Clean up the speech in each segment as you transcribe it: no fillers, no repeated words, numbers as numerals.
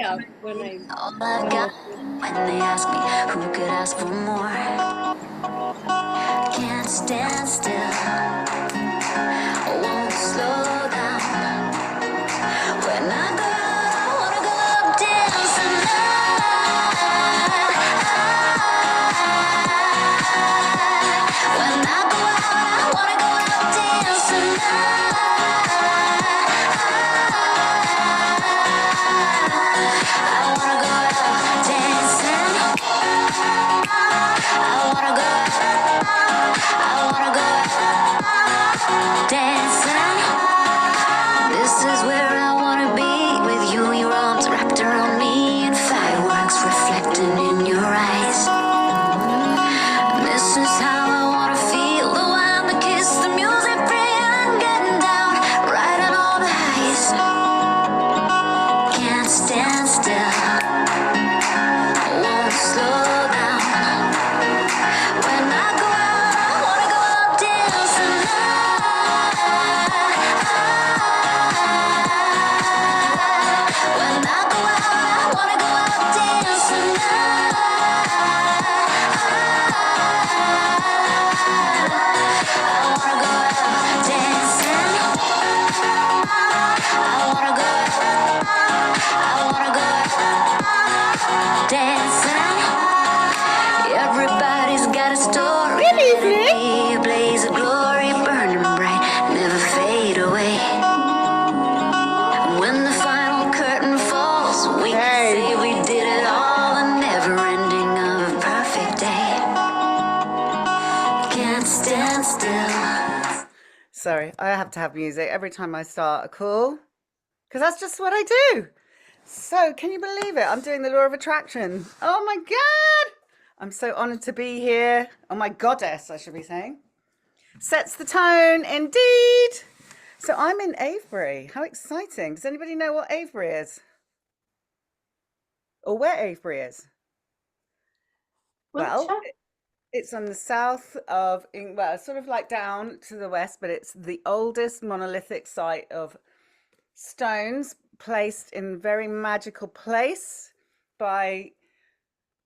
yeah, All I've got when they ask me who could ask for more. Can't stand still, won't slow down. When I go out, I wanna go out dancing. When I go out, I wanna go out dancing. I wanna go out dancing. I wanna go out. I wanna go out dancing. This is where I wanna be with you, your arms wrapped around me, and fireworks reflecting in your eyes. This is how I wanna feel, the wine, the kiss, the music free, and getting down, riding all the highs. Can't stand still, won't slow down. When I go out, I wanna go out dancing. When I go out, I wanna go out dancing. I wanna go out dancing. I wanna go out. I wanna go out dancing. Everybody's got a story. Good Let it evening. be a blaze of glory, burning bright, never fade away. When the final curtain falls, we can Hey. say we did it all, a never ending of a perfect day. Can't stand still. Sorry, I have to have music every time I start a call because that's just what I do. So, can you believe it? I'm doing the law of attraction. Oh my God! I'm so honored to be here. Oh my goddess, I should be saying. Sets the tone, indeed. So, I'm in Avebury. How exciting. Does anybody know what Avebury is? Or where Avebury is? Well, it's on the south of, well, sort of like down to the west, but it's the oldest monolithic site of stones placed in a very magical place by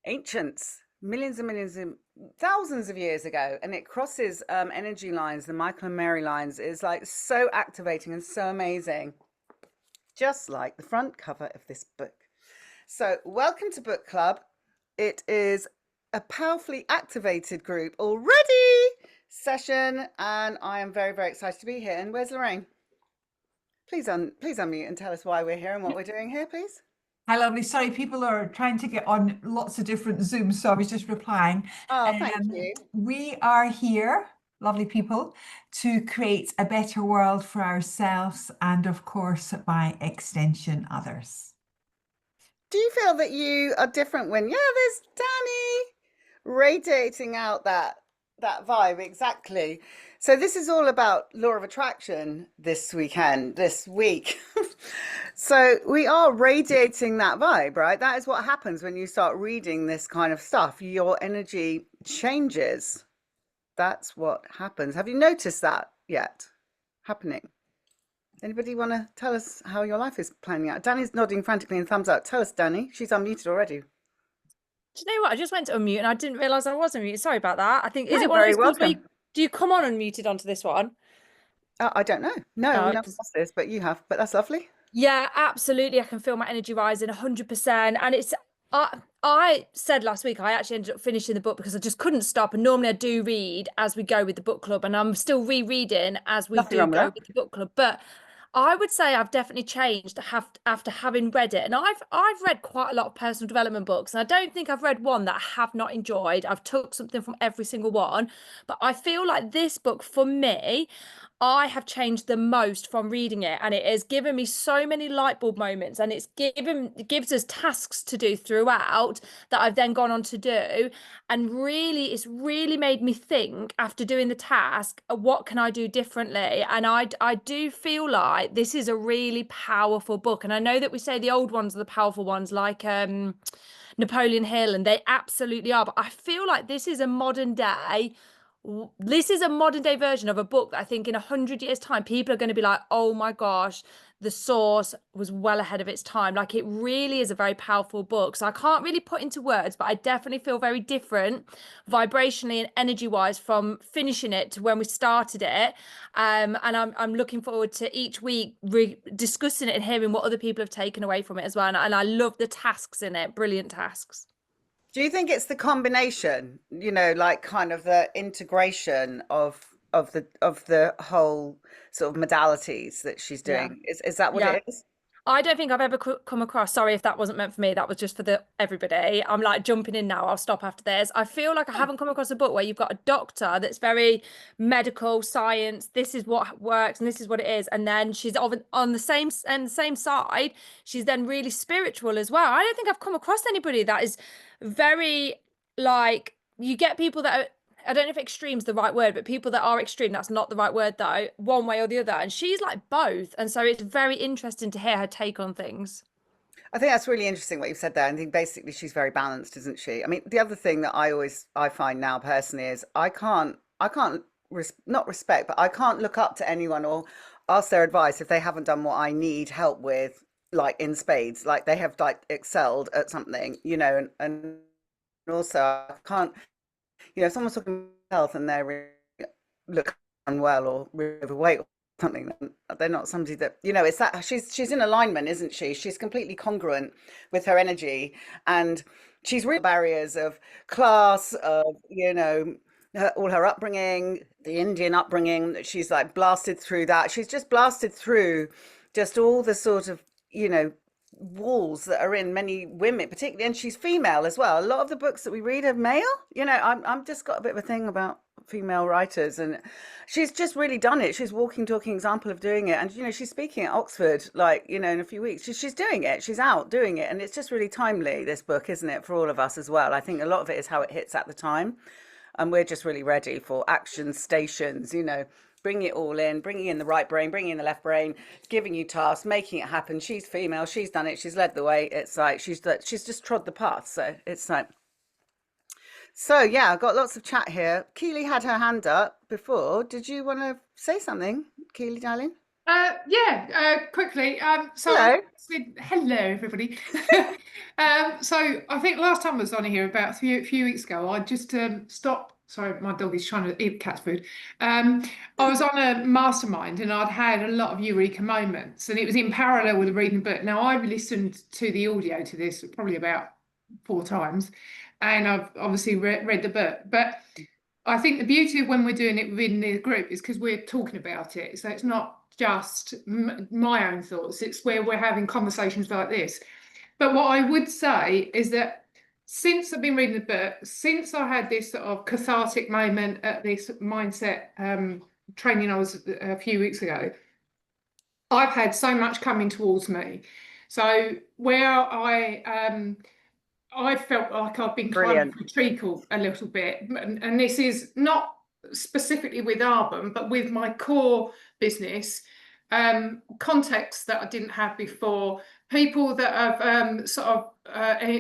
ancients, millions and millions and thousands of years ago. And it crosses energy lines, the Michael and Mary lines. Is like so activating and so amazing, just like the front cover of this book. So, welcome to Book Club. It is a powerfully activated group already session, and I am very, very excited to be here. And where's Lorraine? Please unmute and tell us why we're here and what we're doing here, please. Hi, lovely. Sorry, people are trying to get on lots of different Zooms, so I was just replying. Oh, thank you. We are here, lovely people, to create a better world for ourselves and, of course, by extension, others. Do you feel that you are different when, there's Danny radiating out that vibe? Exactly. So this is all about law of attraction this week. So we are radiating that vibe, right? That is what happens when you start reading this kind of stuff. Your energy changes. That's what happens. Have you noticed that yet happening? Anybody want to tell us how your life is planning out? Danny's nodding frantically and thumbs up. Tell us, Danny. She's unmuted already. Do you know what? I just went to unmute and I didn't realise I was unmuted. Sorry about that. I think, is You're it one of very those calls where welcome. do you come on unmuted onto this one? I don't know. No, No, we never asked this, but you have. But that's lovely. Yeah, absolutely. I can feel my energy rising 100%. And it's, I said last week, I actually ended up finishing the book because I just couldn't stop. And normally I do read as we go with the book club, and I'm still rereading as we Nothing do wrong with go that. with the book club. But I would say I've definitely changed after having read it. And I've read quite a lot of personal development books, and I don't think I've read one that I have not enjoyed. I've took something from every single one. But I feel like this book, for me, I have changed the most from reading it, and it has given me so many light bulb moments, and it gives us tasks to do throughout that I've then gone on to do. And really, it's really made me think after doing the task, what can I do differently? And I do feel like this is a really powerful book. And I know that we say the old ones are the powerful ones, like Napoleon Hill, and they absolutely are. But I feel like this is a modern day this is a modern day version of a book that I think in 100 years time people are going to be like, oh my gosh, the source was well ahead of its time. Like, it really is a very powerful book. So I can't really put into words, but I definitely feel very different vibrationally and energy wise from finishing it to when we started it. And I'm looking forward to each week discussing it and hearing what other people have taken away from it as well. And I love the tasks in it. Brilliant tasks. Do you think it's the combination, like kind of the integration of the whole sort of modalities that she's Yeah. doing? Is that what Yeah. it is? I don't think I've ever come across, sorry if that wasn't meant for me, that was just for the everybody. I'm like jumping in now, I'll stop after this. I feel like I haven't come across a book where you've got a doctor that's very medical science, this is what works and this is what it is, and then she's on the same side, she's then really spiritual as well. I don't think I've come across anybody that is very, like, you get people that are, I don't know if extreme's the right word, but people that are extreme, that's not the right word though, one way or the other. And she's like both. And so it's very interesting to hear her take on things. I think that's really interesting what you've said there. I think basically she's very balanced, isn't she? I mean, the other thing that I find now personally is not respect, but I can't look up to anyone or ask their advice if they haven't done what I need help with, like in spades, like they have like excelled at something, and also I can't, if someone's talking about health and they're look unwell or really overweight or something, then they're not somebody that, it's that she's in alignment, isn't she? She's completely congruent with her energy, and she's really barriers of class, of all her upbringing, the Indian upbringing. She's like blasted through that. She's just blasted through just all the sort of walls that are in many women, particularly, and she's female as well. A lot of the books that we read are male. I'm just got a bit of a thing about female writers, and she's just really done it. She's walking, talking example of doing it, and she's speaking at Oxford, like in a few weeks. She's doing it. She's out doing it, and it's just really timely. This book, isn't it, for all of us as well? I think a lot of it is how it hits at the time, and we're just really ready for action stations. Bringing it all in, bringing in the right brain, bringing in the left brain, giving you tasks, making it happen. She's female, she's done it, she's led the way. It's like she's just trod the path. So it's like, so yeah, I've got lots of chat here. Keely had her hand up before. Did you want to say something, Keely, darling? Quickly. Hello. Hello, everybody. So I think last time I was on here about a few weeks ago, I just stopped. Sorry, my dog is trying to eat cat's food. I was on a mastermind and I'd had a lot of eureka moments, and it was in parallel with reading the book. Now, I've listened to the audio to this probably about 4 times, and I've obviously read the book. But I think the beauty of when we're doing it within the group is because we're talking about it. So it's not just my own thoughts, it's where we're having conversations like this. But what I would say is that since I've been reading the book, since I had this sort of cathartic moment at this mindset training I was a few weeks ago, I've had so much coming towards me. So where I felt like I've been kind of treacle a little bit, and this is not specifically with Arbon, but with my core business, contexts that I didn't have before, people that have sort of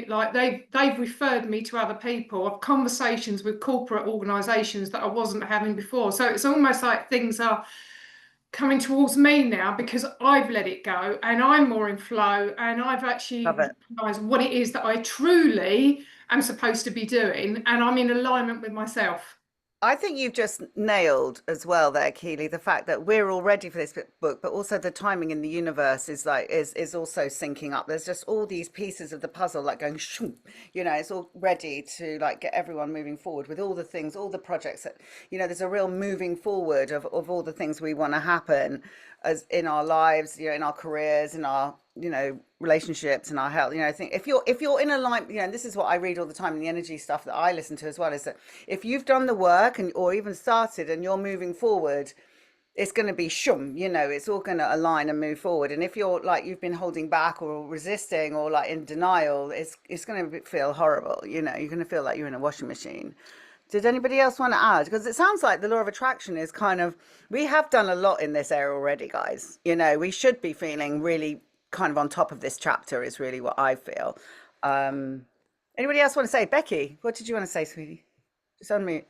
like they've referred me to other people, of conversations with corporate organisations that I wasn't having before. So it's almost like things are coming towards me now because I've let it go and I'm more in flow, and I've actually realised what it is that I truly am supposed to be doing, and I'm in alignment with myself. I think you've just nailed as well there, Keely, the fact that we're all ready for this book, but also the timing in the universe is also syncing up. There's just all these pieces of the puzzle like going shoom, it's all ready to like get everyone moving forward with all the things, all the projects that, there's a real moving forward of all the things we want to happen as in our lives, in our careers, in our, relationships and our health. I think if you're in alignment, and this is what I read all the time in the energy stuff that I listen to as well, is that if you've done the work or even started and you're moving forward, it's going to be shum, it's all going to align and move forward. And if you're like you've been holding back or resisting or like in denial, it's going to feel horrible. You're going to feel like you're in a washing machine. Did anybody else want to add? Because it sounds like the law of attraction is kind of, we have done a lot in this area already, guys. We should be feeling really kind of on top of this chapter is really what I feel. Anybody else want to say? Becky, what did you want to say, sweetie? Just unmute.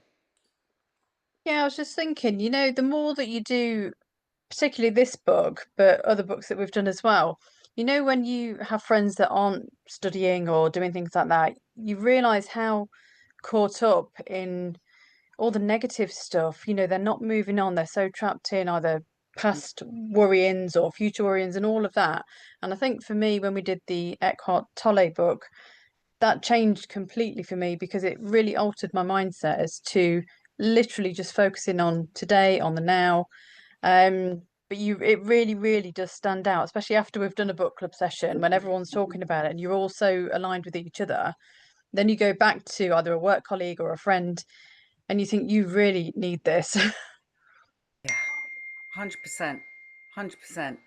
Yeah, I was just thinking, the more that you do, particularly this book, but other books that we've done as well, when you have friends that aren't studying or doing things like that, you realize how caught up in all the negative stuff. They're not moving on. They're so trapped in either past worryings or future worryings and all of that. And I think for me, when we did the Eckhart Tolle book, that changed completely for me because it really altered my mindset as to literally just focusing on today, on the now. But it really, really does stand out, especially after we've done a book club session when everyone's talking about it and you're all so aligned with each other. Then you go back to either a work colleague or a friend and you think you really need this. Yeah, 100%. 100%.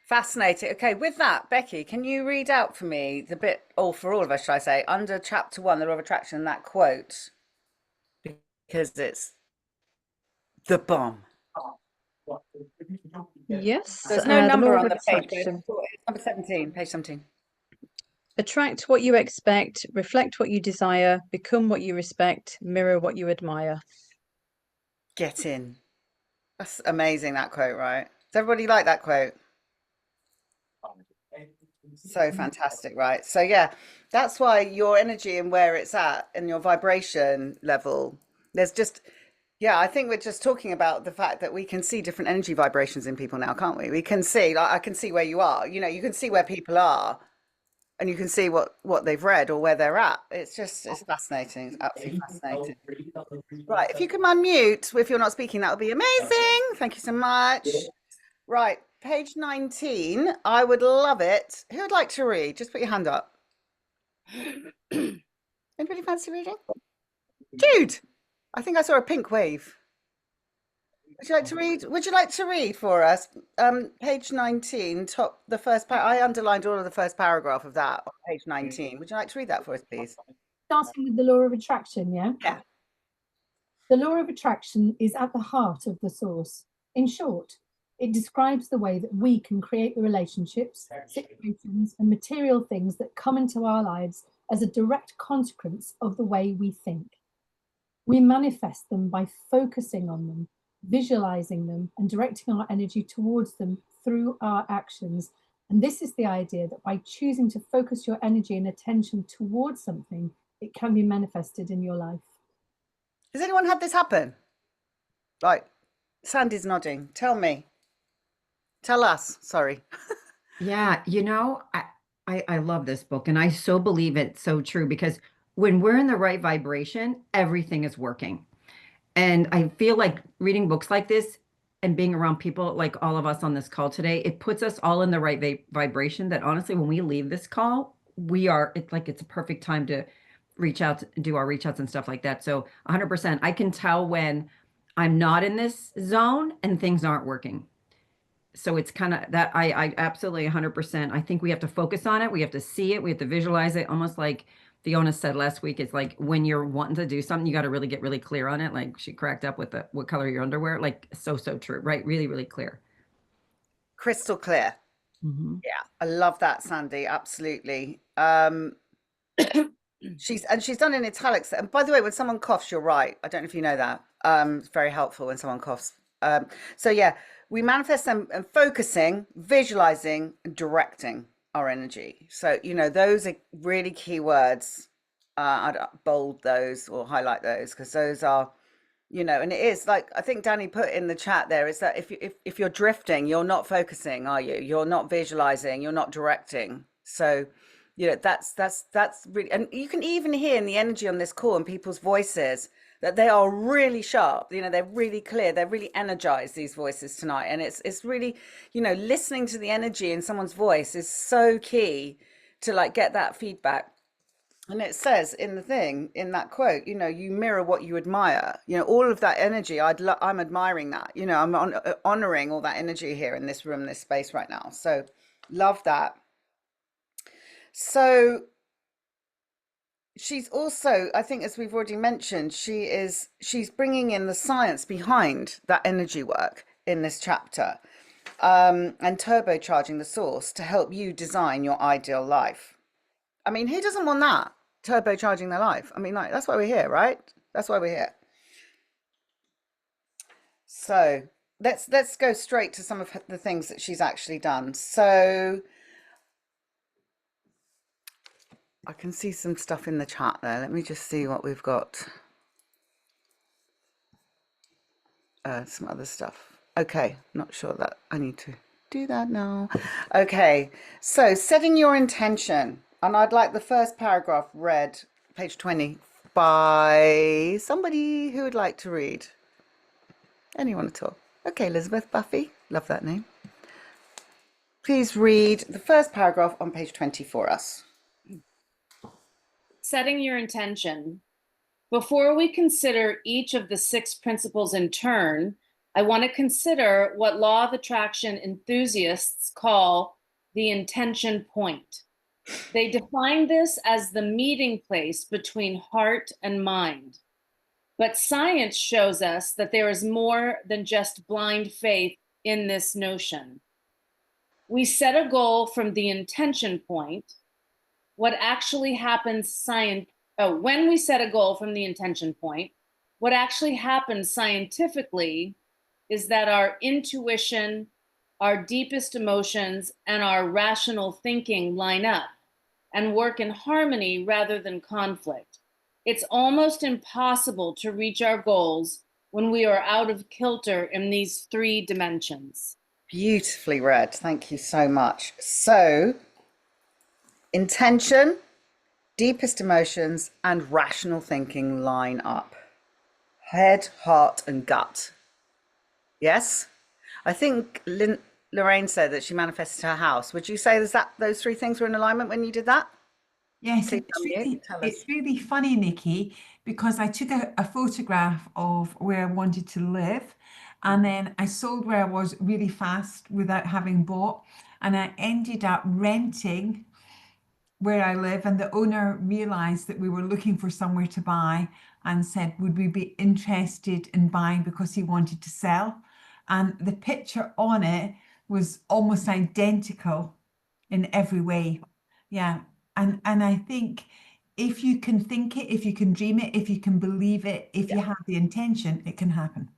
Fascinating. Okay, with that, Becky, can you read out for me the bit, or for all of us, should I say, under chapter 1, the law of attraction, that quote? Because it's the bomb. Yes, There's no the number law on of the page, but attraction. it's number 17, page 17. Attract what you expect, reflect what you desire, become what you respect, mirror what you admire. Get in. That's amazing, that quote, right? Does everybody like that quote? So fantastic, right? So yeah, that's why your energy and where it's at and your vibration level, there's just, yeah, I think we're just talking about the fact that we can see different energy vibrations in people now, can't we? We can see, like I can see where you are, you can see where people are and you can see what they've read or where they're at. It's fascinating. It's absolutely fascinating. Right, if you can unmute if you're not speaking, that would be amazing. Thank you so much. Right, page 19. I would love it. Who would like to read? Just put your hand up. Anybody fancy reading? Jude! I think I saw a pink wave. Would you like to read? Would you like to read for us? Page 19, the first I underlined all of the first paragraph of that on page 19. Would you like to read that for us, please? Starting with the law of attraction, yeah? Yeah. The law of attraction is at the heart of the source. In short, it describes the way that we can create the relationships, situations, and material things that come into our lives as a direct consequence of the way we think. We manifest them by focusing on them, visualizing them, and directing our energy towards them through our actions. And this is the idea that by choosing to focus your energy and attention towards something, it can be manifested in your life. Has anyone had this happen? Right. Sandy's nodding. Tell me. Tell us. Sorry. Yeah, I love this book and I so believe it's so true because when we're in the right vibration, everything is working. And I feel like reading books like this and being around people like all of us on this call today, it puts us all in the right vibration that honestly, when we leave this call, it's a perfect time to reach out, do our reach outs and stuff like that. So 100%, I can tell when I'm not in this zone and things aren't working. So it's kind of that I absolutely 100%. I think we have to focus on it. We have to see it. We have to visualize it. Almost like Fiona said last week, it's like when you're wanting to do something, you got to really get really clear on it. Like she cracked up with what color your underwear, like so true, right? Really, really clear. Crystal clear. Mm-hmm. Yeah, I love that, Sandy. Absolutely. She's done in italics. And by the way, when someone coughs, you're right. I don't know if you know that. It's very helpful when someone coughs. So yeah, we manifest them and focusing, visualizing, and directing our energy. So, those are really key words. I'd bold those or highlight those because those are, and it is like, I think Danny put in the chat there is that if you're drifting, you're not focusing, are you? You're not visualizing, you're not directing. So, that's really, and you can even hear in the energy on this call and people's voices that they are really sharp, they're really clear, they're really energized, these voices tonight. And it's really, listening to the energy in someone's voice is so key to like get that feedback. And it says in the thing, in that quote, you mirror what you admire, all of that energy. I'm admiring that, I'm honoring all that energy here in this room, this space right now. So love that. So she's also, I think, as we've already mentioned, she's bringing in the science behind that energy work in this chapter, and turbocharging the source to help you design your ideal life. I mean, who doesn't want that? Turbocharging their life. I mean, like, that's why we're here, right? That's why we're here. So let's go straight to some of the things that she's actually done. So I can see some stuff in the chat there. Let me just see what we've got. Some other stuff. Okay, not sure that I need to do that now. Okay, so setting your intention. And I'd like the first paragraph read, page 20, by somebody who would like to read. Anyone at all? Okay, Elizabeth, Buffy, love that name. Please read the first paragraph on page 20 for us. Setting your intention. Before we consider each of the 6 principles in turn, I want to consider what law of attraction enthusiasts call the intention point. They define this as the meeting place between heart and mind. But science shows us that there is more than just blind faith in this notion. We set a goal from the intention point. What actually happens when we set a goal from the intention point, what actually happens scientifically is that our intuition, our deepest emotions, and our rational thinking line up and work in harmony rather than conflict. It's almost impossible to reach our goals when we are out of kilter in these 3 dimensions. Beautifully read. Thank you so much. So, intention, deepest emotions, and rational thinking line up. Head, heart, and gut. Yes? I think Lorraine said that she manifested her house. Would you say those 3 things were in alignment when you did that? Yes, Please unmute, tell us. it's really funny, Nikki, because I took a photograph of where I wanted to live, and then I sold where I was really fast without having bought, and I ended up renting where I live, and the owner realized that we were looking for somewhere to buy and said, would we be interested in buying, because he wanted to sell. And the picture on it was almost identical in every way. Yeah. And I think if you can think it, if you can dream it, if you can believe it, if you have the intention, it can happen.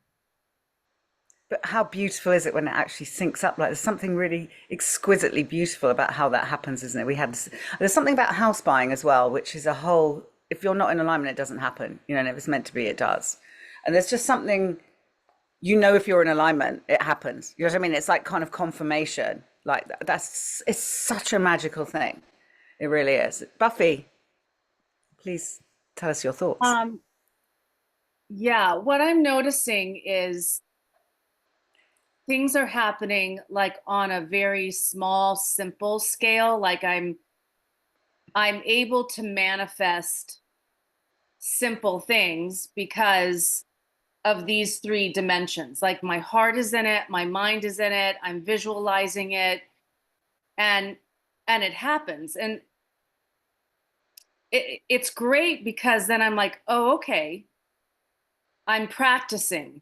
But how beautiful is it when it actually syncs up? Like, there's something really exquisitely beautiful about how that happens, isn't it? There's something about house buying as well, which is a whole, if you're not in alignment, it doesn't happen. You know, and if it's meant to be, it does. And there's just something, if you're in alignment, it happens. You know what I mean? It's like kind of confirmation. Like, it's such a magical thing. It really is. Buffy, please tell us your thoughts. Yeah, what I'm noticing is things are happening like on a very small, simple scale. Like I'm able to manifest simple things because of these 3 dimensions. Like my heart is in it, my mind is in it, I'm visualizing it, and it happens. And it's great because then I'm like, oh, okay, I'm practicing.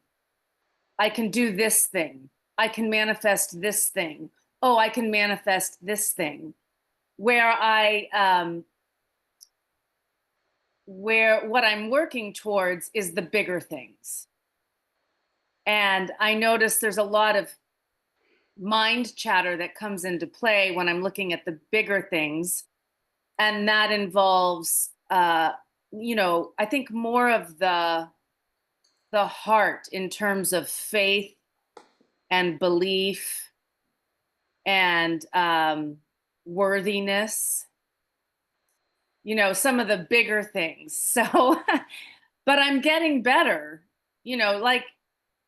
I can do this thing. I can manifest this thing. Oh, I can manifest this thing. Where what I'm working towards is the bigger things. And I notice there's a lot of mind chatter that comes into play when I'm looking at the bigger things. And that involves, I think more of the heart in terms of faith and belief and worthiness, some of the bigger things. So, but I'm getting better, like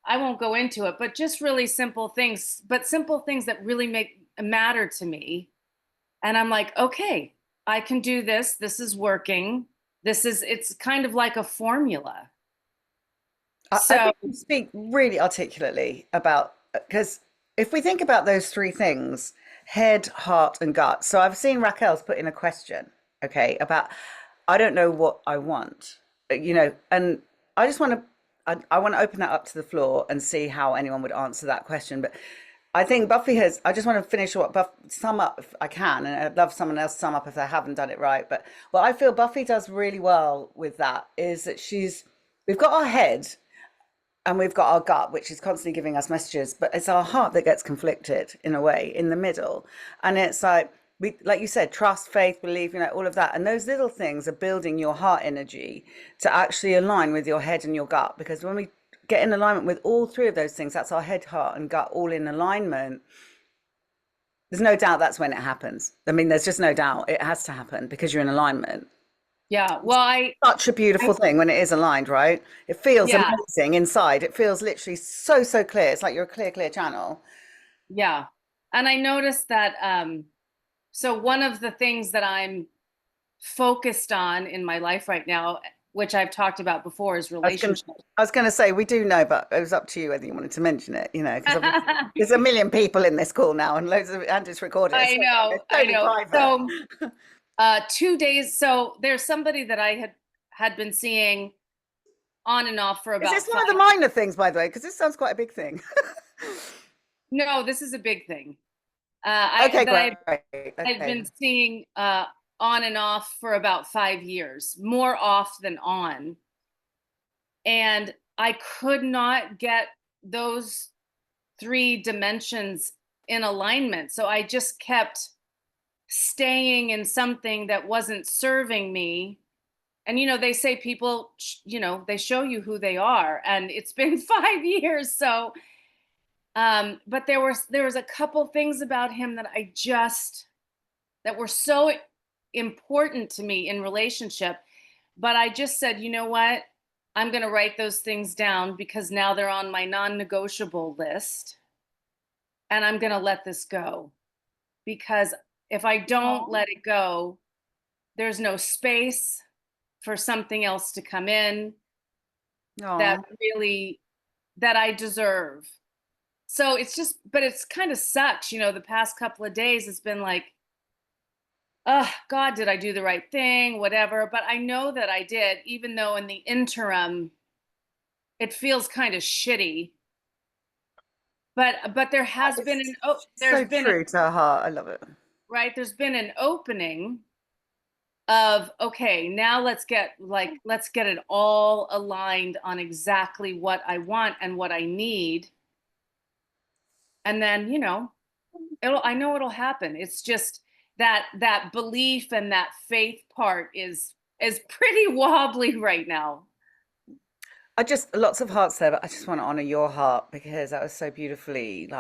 I won't go into it, but just really simple things, but simple things that really matter to me. And I'm like, okay, I can do this. This is working. It's kind of like a formula. I think you speak really articulately about, because if we think about those 3 things, head, heart, and gut. So I've seen Raquel's put in a question, okay, about, I don't know what I want, and I just want to, I want to open that up to the floor and see how anyone would answer that question. But I think Buffy I just want to finish sum up if I can, and I'd love someone else to sum up if they haven't done it right. But what I feel Buffy does really well with that is that we've got our head, and we've got our gut, which is constantly giving us messages, but it's our heart that gets conflicted in a way in the middle. And it's like, we, like you said, trust, faith, belief, all of that. And those little things are building your heart energy to actually align with your head and your gut. Because when we get in alignment with all three of those things, that's our head, heart, and gut all in alignment. There's no doubt that's when it happens. I mean, there's just no doubt it has to happen because you're in alignment. Yeah. Well, Such a beautiful thing when it is aligned, right? It feels yeah, amazing inside. It feels literally so, so clear. It's like you're a clear, clear channel. yeah. And I noticed that, so one of the things that I'm focused on in my life right now, which I've talked about before, is relationships. I was going to say, we do know, but it was up to you whether you wanted to mention it, because there's a million people in this call now and loads of, and it's recorded. I So know, it's I totally know. private. So, 2 days. So there's somebody that I had been seeing on and off for Is about this one of 5 the minor things, by the way? Because this sounds quite a big thing. No, this is a big thing. Okay, that great. I've Okay. been seeing on and off for about 5 years, more off than on. And I could not get those 3 dimensions in alignment. So I just kept staying in something that wasn't serving me. And they say people, they show you who they are, and it's been 5 years. So, but there was a couple things about him that were so important to me in relationship. But I just said, you know what? I'm going to write those things down because now they're on my non-negotiable list. And I'm going to let this go. Because if I don't let it go, there's no space for something else to come in that I deserve. So but it's kind of sucks, the past couple of days it's been like, oh God, did I do the right thing? Whatever. But I know that I did, even though in the interim, it feels kind of shitty. But there has been so true to her heart. I love it. Right. There's been an opening of, okay, now let's get it all aligned on exactly what I want and what I need. And then, I know it'll happen. It's just that belief and that faith part is pretty wobbly right now. Lots of hearts there, but I just want to honor your heart because that was so beautifully,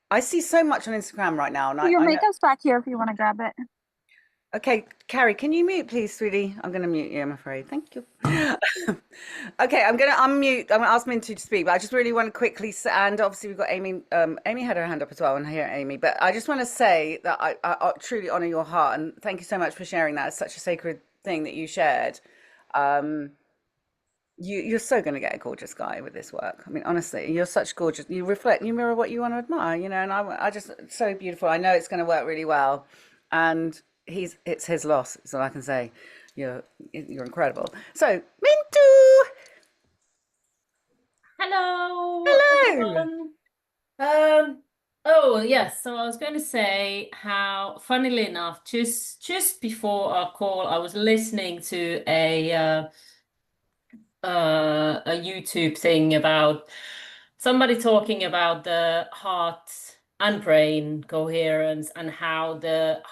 I see so much on Instagram right now. And Your makeup's back here if you want to grab it. Okay, Carrie, can you mute, please, sweetie? I'm going to mute you, I'm afraid. Thank you. Okay, I'm going to unmute. I'm going to ask Mintu to speak, but I just really want to quickly, and obviously we've got Amy. Amy had her hand up as well, and here, Amy. But I just want to say that I truly honor your heart, and thank you so much for sharing that. It's such a sacred thing that you shared. You're so going to get a gorgeous guy with this work. I mean, honestly, you're such gorgeous. You mirror what you want to admire, and I just, it's so beautiful. I know it's going to work really well, and it's his loss. Is all I can say. You're incredible. So, Mintu. Hello. Hello. Everyone. Oh yes, so I was going to say how, funnily enough, just before our call, I was listening to a YouTube thing about somebody talking about the heart and brain coherence and how the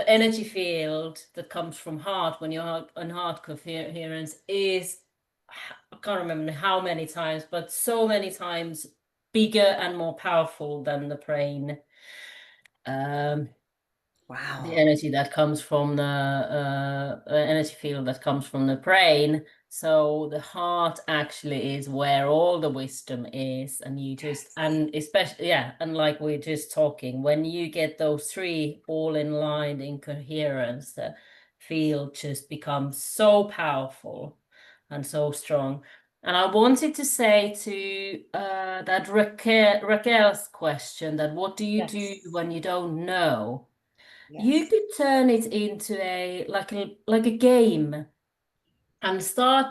energy field that comes from heart when you're on heart coherence is, I can't remember how many times, but so many times bigger and more powerful than the brain. Wow. The energy that comes from the energy field that comes from the brain. So the heart actually is where all the wisdom is, and and especially, and like we're just talking, when you get those 3 all in line in coherence, the field just becomes so powerful and so strong. And I wanted to say to that Raquel's question, that what do you do when you don't know? You could turn it into like a game and start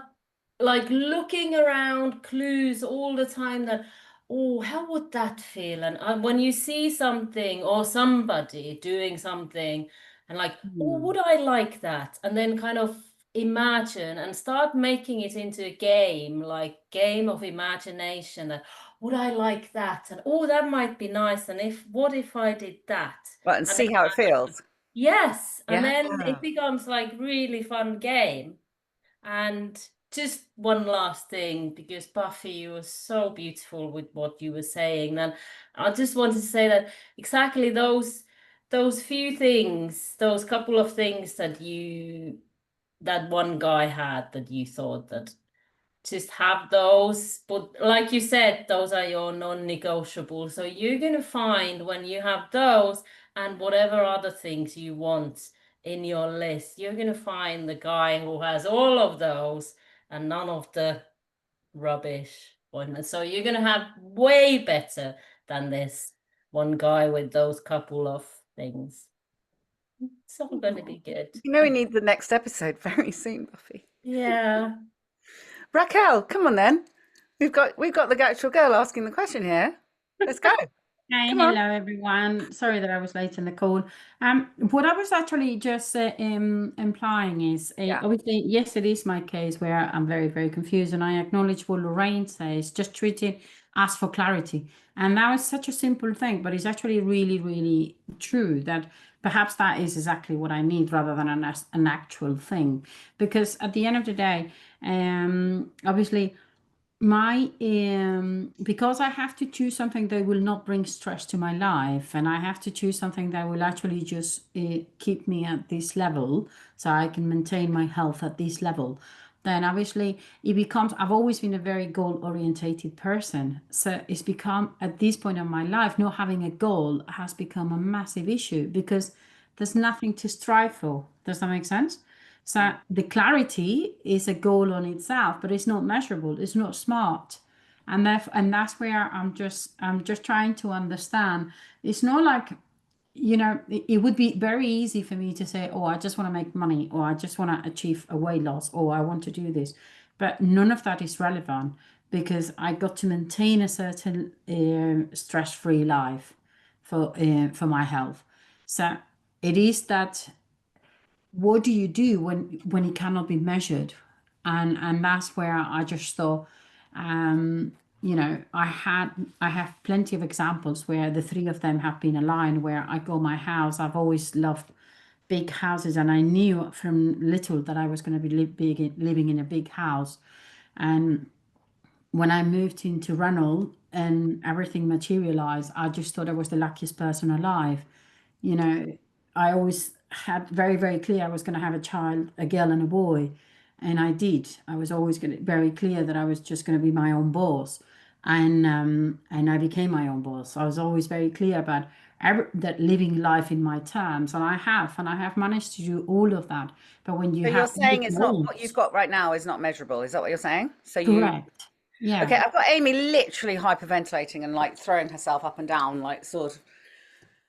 looking around clues all the time that, oh, how would that feel? And when you see something or somebody doing something and oh, would I like that? And then kind of imagine and start making it into a game, like game of imagination. That would I like that? And oh, that might be nice. And what if I did that? Right, and And see how it feels. yes, and Yeah. then it becomes like really fun game. And just one last thing, because Buffy, you were so beautiful with what you were saying. And I just wanted to say that exactly those few things, those couple of things that one guy had that you thought that just have those, but like you said, those are your non-negotiable. So you're gonna find when you have those and whatever other things you want in your list, you're gonna find the guy who has all of those and none of the rubbish appointments. So you're gonna have way better than this one guy with those couple of things. It's all gonna be good. You know we need the next episode very soon, Buffy. Yeah. Raquel, come on then. We've got the actual girl asking the question here. Let's go. Hi, Come on. hello everyone. Sorry that I was late in the call. What I was actually just implying is, Yeah. obviously, yes, it is my case where I'm very, very confused, and I acknowledge what Lorraine says, just treating ask for clarity. And that is such a simple thing, but it's actually really, really true that perhaps that is exactly what I need rather than an actual thing. Because at the end of the day, obviously, my because I have to choose something that will not bring stress to my life, and I have to choose something that will actually just keep me at this level so I can maintain my health at this level, then obviously it becomes, I've always been a very goal orientated person, so it's become at this point in my life not having a goal has become a massive issue because there's nothing to strive for. Does that make sense? So the clarity is a goal on itself, but it's not measurable. It's not smart, and that's where I'm just trying to understand. It's not like, it would be very easy for me to say, oh, I just want to make money, or I just want to achieve a weight loss, or I want to do this, but none of that is relevant because I got to maintain a certain stress-free life for my health. So it is that what do you do when it cannot be measured, and that's where I just thought, I have plenty of examples where the three of them have been aligned, where I go my house. I've always loved big houses, and I knew from little that I was going to be living in a big house. And when I moved into Reynolds and everything materialized, I just thought I was the luckiest person alive. I always had very, very clear I was going to have a child, a girl and a boy. And I did. I was always very clear that I was just going to be my own boss. And I became my own boss. I was always very clear about that living life in my terms. And I have managed to do all of that. But when you So you're have saying big it's not what goals, you've got right now is not measurable. Is that what you're saying? So correct. Yeah. Okay, I've got Amy literally hyperventilating and like throwing herself up and down, like sort of.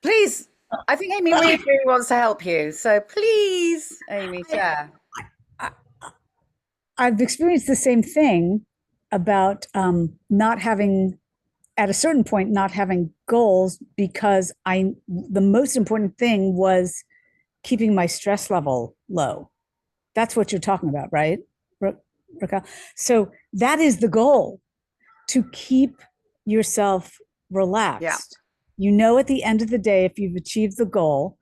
Please, I think Amy really, really wants to help you. So please, Amy, share. I've experienced the same thing about not having, at a certain point, not having goals because the most important thing was keeping my stress level low. That's what you're talking about, right, Raquel? So that is the goal, to keep yourself relaxed. Yeah. At the end of the day, if you've achieved the goal,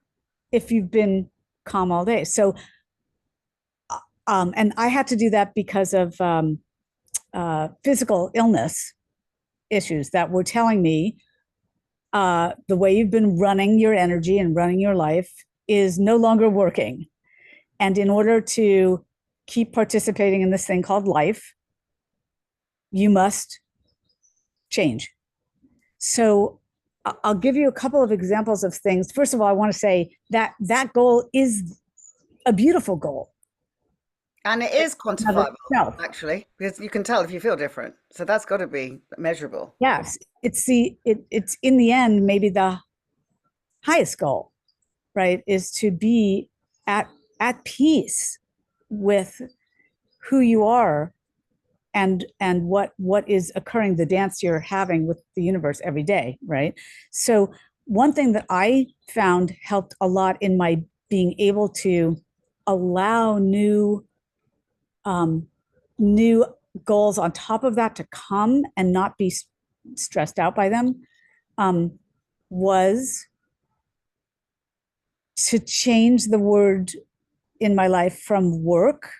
if you've been calm all day. So, and I had to do that because of physical illness issues that were telling me the way you've been running your energy and running your life is no longer working. And in order to keep participating in this thing called life, you must change. So I'll give you a couple of examples of things. First of all, I want to say that that goal is a beautiful goal. And it is quantifiable, actually, because you can tell if you feel different. So that's got to be measurable. Yes, it's in the end, maybe the highest goal, right, is to be at peace with who you are and what is occurring, the dance you're having with the universe every day, right? So one thing that I found helped a lot in my being able to allow new new goals on top of that to come and not be stressed out by them, was to change the word in my life from work.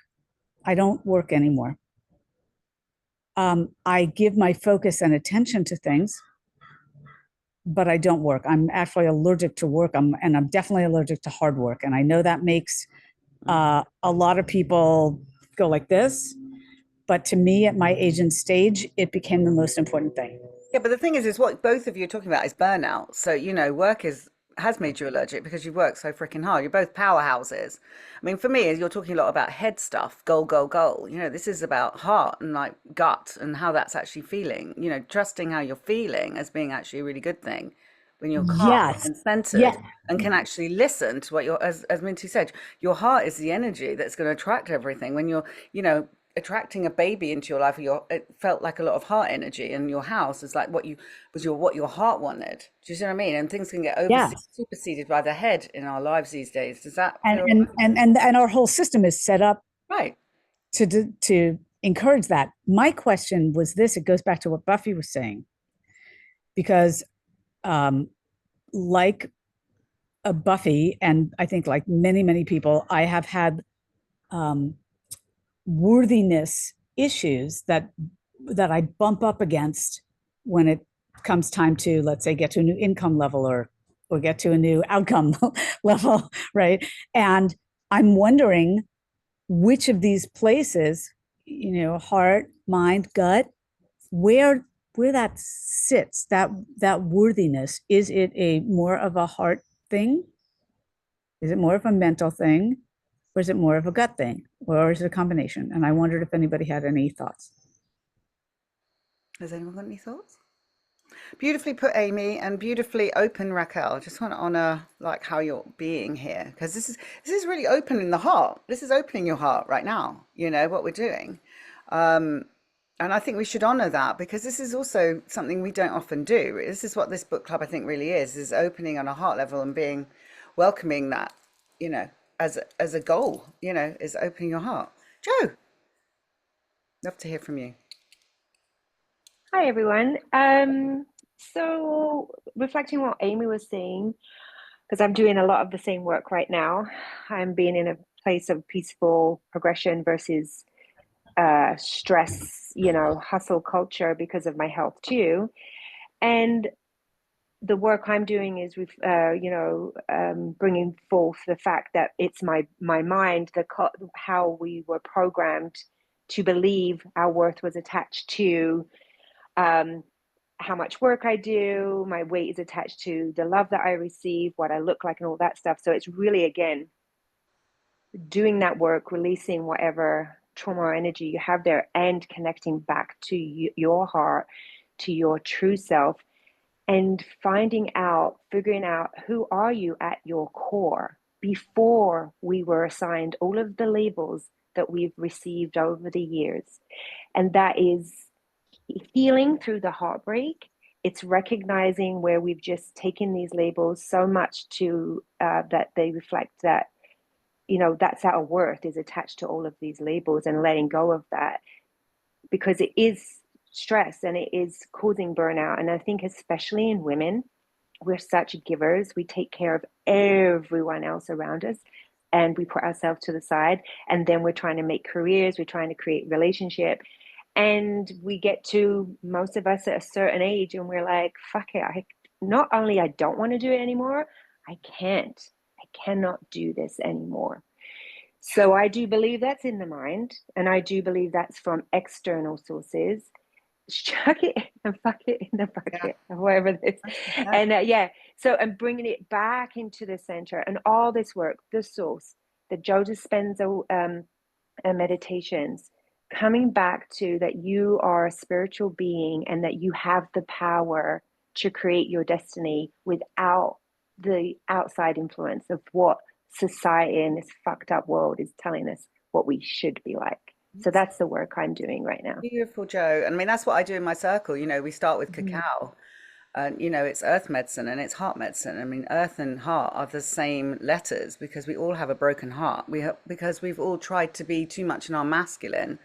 I don't work anymore. I give my focus and attention to things, but I don't work. I'm actually allergic to work. And I'm definitely allergic to hard work. And I know that makes a lot of people go like this. But to me, at my age and stage, it became the most important thing. Yeah, but the thing is what both of you are talking about is burnout. So, you know, work has made you allergic because you work so freaking hard. You're both powerhouses. I mean, for me, you're talking a lot about head stuff, goal, goal, goal. You know, this is about heart and like gut and how that's actually feeling. You know, trusting how you're feeling as being actually a really good thing when you're calm Yes. and centered Yes. and can actually listen to what you're, as Minty said, your heart is the energy that's going to attract everything. When you're, you know, attracting a baby into your life, it felt like a lot of heart energy, and your house is like what your heart wanted. Do you see what I mean? And things can get superseded by the head in our lives these days. Does that feel and our whole system is set up right to encourage that? My question was this: it goes back to what Buffy was saying, because like a Buffy, and I think like many people, I have had worthiness issues that I bump up against when it comes time to, let's say, get to a new income level or get to a new outcome level, right? And I'm wondering which of these places, you know, heart, mind, gut, where that sits, that worthiness. Is it a more of a heart thing? Is it more of a mental thing? Or is it more of a gut thing? Or is it a combination? And I wondered if anybody had any thoughts. Has anyone got any thoughts? Beautifully put, Amy, and beautifully open, Raquel. I just want to honor like how you're being here, because this is really opening the heart. This is opening your heart right now, you know, what we're doing. And I think we should honor that, because this is also something we don't often do. This is what this book club, I think, really is opening on a heart level and being welcoming that, you know, as a goal, you know, is opening your heart. Joe, love to hear from you. Hi, everyone. So reflecting what Amy was saying, because I'm doing a lot of the same work right now. I'm being in a place of peaceful progression versus stress, you know, hustle culture because of my health too. And the work I'm doing is with, bringing forth the fact that it's my mind, how we were programmed to believe our worth was attached to how much work I do. My weight is attached to the love that I receive, what I look like, and all that stuff. So it's really, again, doing that work, releasing whatever trauma or energy you have there, and connecting back to your heart, to your true self, and figuring out who are you at your core before we were assigned all of the labels that we've received over the years. And that is healing through the heartbreak. It's recognizing where we've just taken these labels so much to that they reflect that, you know, that's our worth is attached to all of these labels, and letting go of that, because it is stress and it is causing burnout. And I think especially in women, we're such givers. We take care of everyone else around us and we put ourselves to the side, and then we're trying to make careers, we're trying to create relationship. And we get to, most of us, at a certain age, and we're like, fuck it. Not only I don't want to do it anymore, I cannot do this anymore. So I do believe that's in the mind, and I do believe that's from external sources. Chuck it and fuck it in the bucket, or whatever it is. And so I'm bringing it back into the center, and all this work, the source, the Joe Dispenza meditations, coming back to that you are a spiritual being and that you have the power to create your destiny without the outside influence of what society in this fucked up world is telling us what we should be like. So that's the work I'm doing right now. Beautiful, Joe. I mean, that's what I do in my circle. You know, we start with cacao. And it's earth medicine and it's heart medicine. I mean, earth and heart are the same letters because we all have a broken heart. Because we've all tried to be too much in our masculine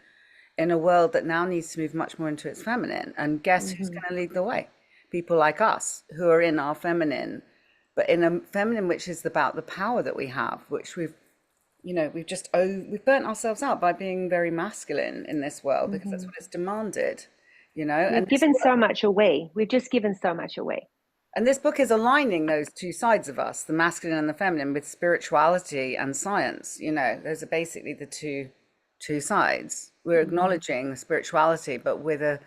in a world that now needs to move much more into its feminine. And guess who's going to lead the way? People like us who are in our feminine, but in a feminine which is about the power that we have, which we've burnt ourselves out by being very masculine in this world because that's what it's demanded, We've and given so much away. We've just given so much away. and this book is aligning those two sides of us, the masculine and the feminine, with spirituality and science. Those are basically the two sides. We're acknowledging the spirituality, but with a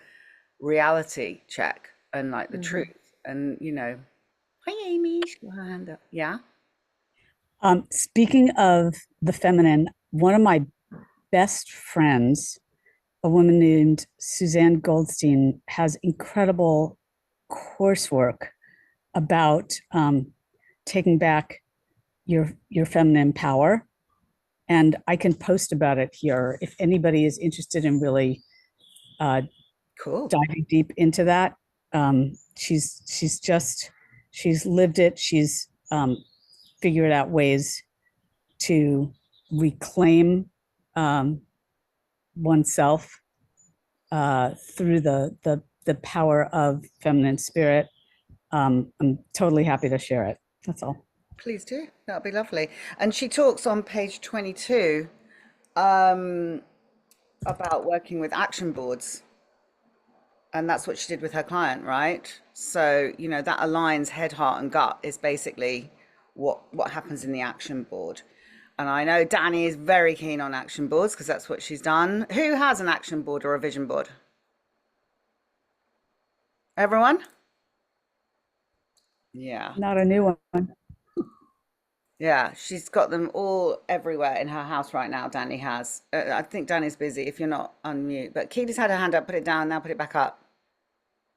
reality check and like the truth. And hi Amy, she's got her hand up. Yeah. Speaking of the feminine, one of my best friends, a woman named Suzanne Goldstein, has incredible coursework about taking back your feminine power. And I can post about it here if anybody is interested in really Cool. diving deep into that. She's lived it. She's figured out ways to reclaim oneself through the power of feminine spirit. I'm totally happy to share it. That's all. Please do. That'd be lovely. And she talks on page 22 about working with action boards. And that's what she did with her client, right? So, that aligns head, heart, and gut is basically what happens in the action board. And I know Danny is very keen on action boards because that's what she's done. Who has an action board or a vision board? Everyone? Yeah. Not a new one. Yeah, she's got them all everywhere in her house right now. Danny has. I think Danny's busy if you're not unmute. But Keely's had her hand up, put it down, now put it back up.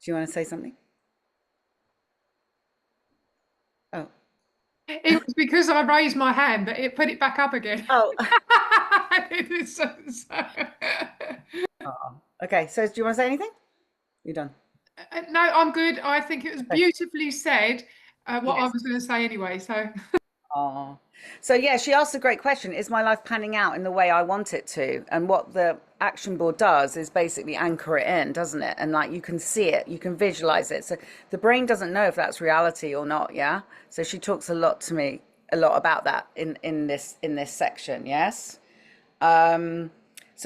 Do you want to say something? Oh. It was because I raised my hand, but it put it back up again. Oh. So- Oh. Okay, so do you want to say anything? You're done. No, I'm good. I think it was beautifully said what I Yes. was going to say anyway. So, Oh. So yeah, she asked a great question. Is my life panning out in the way I want it to? And what the action board does is basically anchor it in, doesn't it? And like you can see it, you can visualize it. So the brain doesn't know if that's reality or not, yeah? So she talks a lot to me, a lot about that in this section, yes? So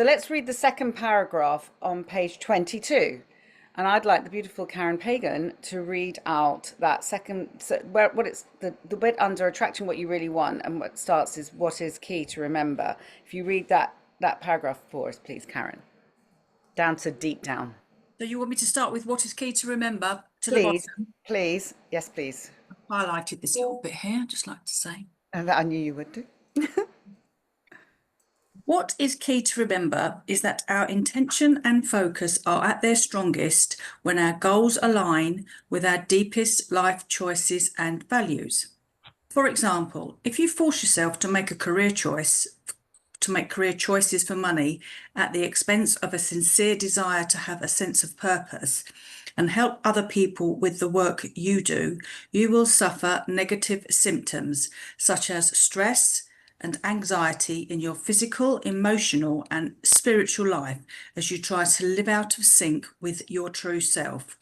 let's read the second paragraph on page 22. And I'd like the beautiful Karen Pagan to read out that second, what it's the bit under attracting what you really want, and what starts is what is key to remember. If you read that paragraph for us, please, Karen, down to deep down. So you want me to start with what is key to remember to Please, the bottom? please, yes, please. I've highlighted this little bit here, I'd just like to say. And that I knew you would do. What is key to remember is that our intention and focus are at their strongest when our goals align with our deepest life choices and values. For example, if you force yourself to make career choices for money at the expense of a sincere desire to have a sense of purpose and help other people with the work you do, you will suffer negative symptoms such as stress and anxiety in your physical, emotional, and spiritual life as you try to live out of sync with your true self.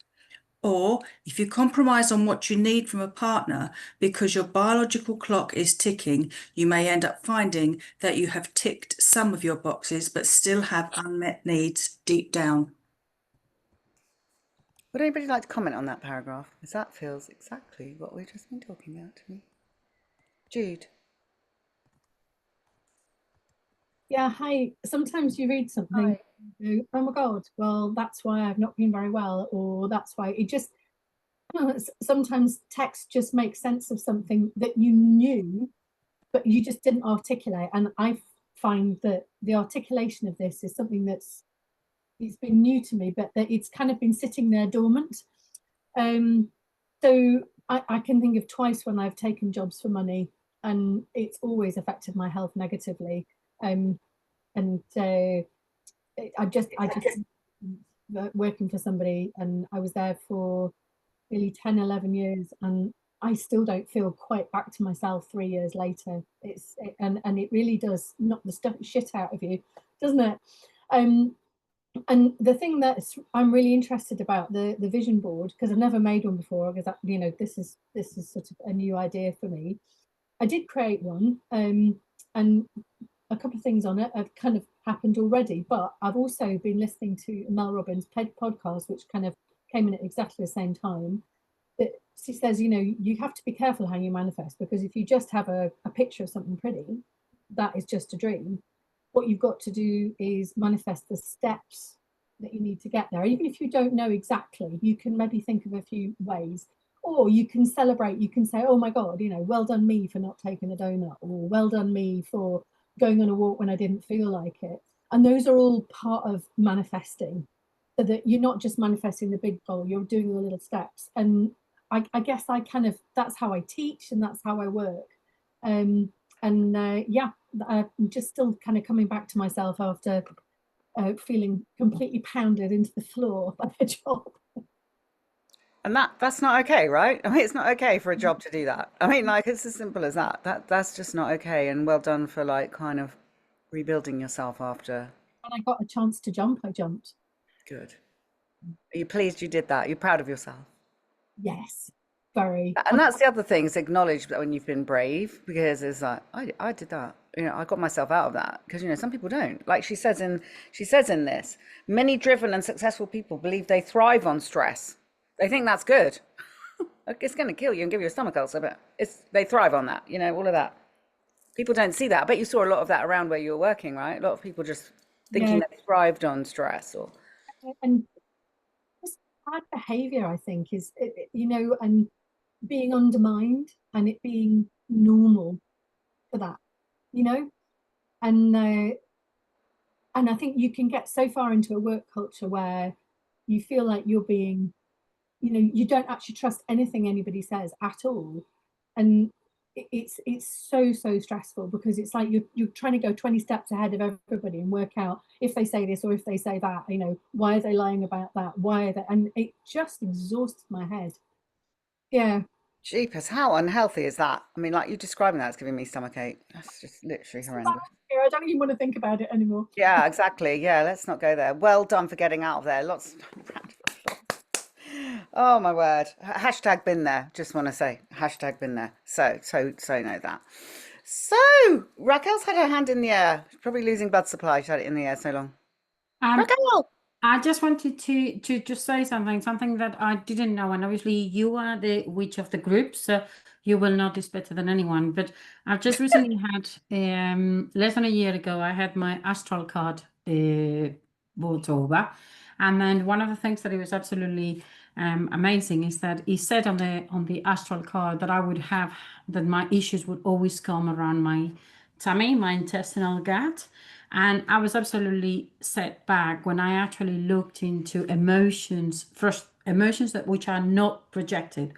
Or if you compromise on what you need from a partner because your biological clock is ticking, you may end up finding that you have ticked some of your boxes but still have unmet needs deep down. Would anybody like to comment on that paragraph? Because that feels exactly what we've just been talking about to me. Jude. Yeah, hi. Sometimes you read something, you go, oh my God, well, that's why I've not been very well, or that's why it just, sometimes text just makes sense of something that you knew, but you just didn't articulate. And I find that the articulation of this is something it's been new to me, but that it's kind of been sitting there dormant. So I can think of twice when I've taken jobs for money, and it's always affected my health negatively. I just working for somebody, and I was there for nearly 10, 11 years, and I still don't feel quite back to myself 3 years later. And it really does knock the shit out of you, doesn't it? And the thing that I'm really interested about the vision board, because I've never made one before, because this is sort of a new idea for me. I did create one, and a couple of things on it have kind of happened already, but I've also been listening to Mel Robbins' podcast, which kind of came in at exactly the same time. That she says, you have to be careful how you manifest, because if you just have a picture of something pretty, that is just a dream. What you've got to do is manifest the steps that you need to get there. Even if you don't know exactly, you can maybe think of a few ways, or you can celebrate. You can say, oh my God, well done me for not taking a donut, or well done me for going on a walk when I didn't feel like it. And those are all part of manifesting, so that you're not just manifesting the big goal, you're doing the little steps. And I guess that's how I teach, and that's how I work. Yeah, I'm just still kind of coming back to myself after feeling completely pounded into the floor by the job. And that's not okay, right? I mean, it's not okay for a job to do that. I mean, like, it's as simple as that. That's just not okay. And well done for like kind of rebuilding yourself after. When I got a chance to jump, I jumped. Good. Are you pleased you did that? You're proud of yourself? Yes, very. And that's the other thing, is acknowledge that when you've been brave, because it's like, I did that. I got myself out of that, because some people don't. Like she says in this, many driven and successful people believe they thrive on stress. They think that's good. It's going to kill you and give you a stomach ulcer, but they thrive on that, all of that. People don't see that. I bet you saw a lot of that around where you were working, right? A lot of people just thinking that they thrived on stress. And just bad behavior, I think, is, and being undermined, and it being normal for that, and I think you can get so far into a work culture where you feel like you're being, you don't actually trust anything anybody says at all. And it's so stressful, because it's like you're trying to go 20 steps ahead of everybody and work out if they say this or if they say that, why are they lying about that? Why are they? And it just exhausts my head. Yeah. Jeepers, how unhealthy is that? I mean, like you describing that's giving me stomachache. That's just literally horrendous. I don't even want to think about it anymore. Yeah, exactly. Yeah, let's not go there. Well done for getting out of there. Lots of oh my word. Hashtag been there. Just want to say hashtag been there. So know that. So Raquel's had her hand in the air. She's probably losing blood supply. She had it in the air so long. Raquel! I just wanted to just say something that I didn't know, and obviously you are the witch of the group, so you will know this better than anyone. But I've just recently had, less than a year ago, I had my astral card brought over, and then one of the things that it was absolutely amazing is that it said on the astral card that that my issues would always come around my tummy, my intestinal gut. And I was absolutely set back when I actually looked into emotions, first emotions which are not projected,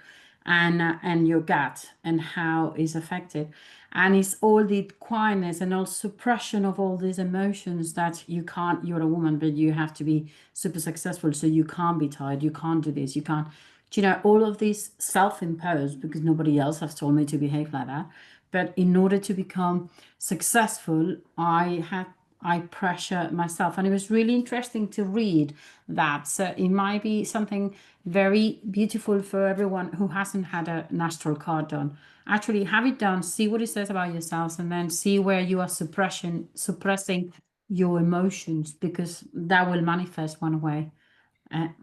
and your gut and how it's affected. And it's all the quietness and all suppression of all these emotions that you're a woman, but you have to be super successful. So you can't be tired. You can't do this. You can't, all of these self-imposed, because nobody else has told me to behave like that. But in order to become successful, I pressure myself, and it was really interesting to read that. So it might be something very beautiful for everyone who hasn't had an astral card done. Actually have it done, see what it says about yourselves, and then see where you are suppressing your emotions, because that will manifest one way.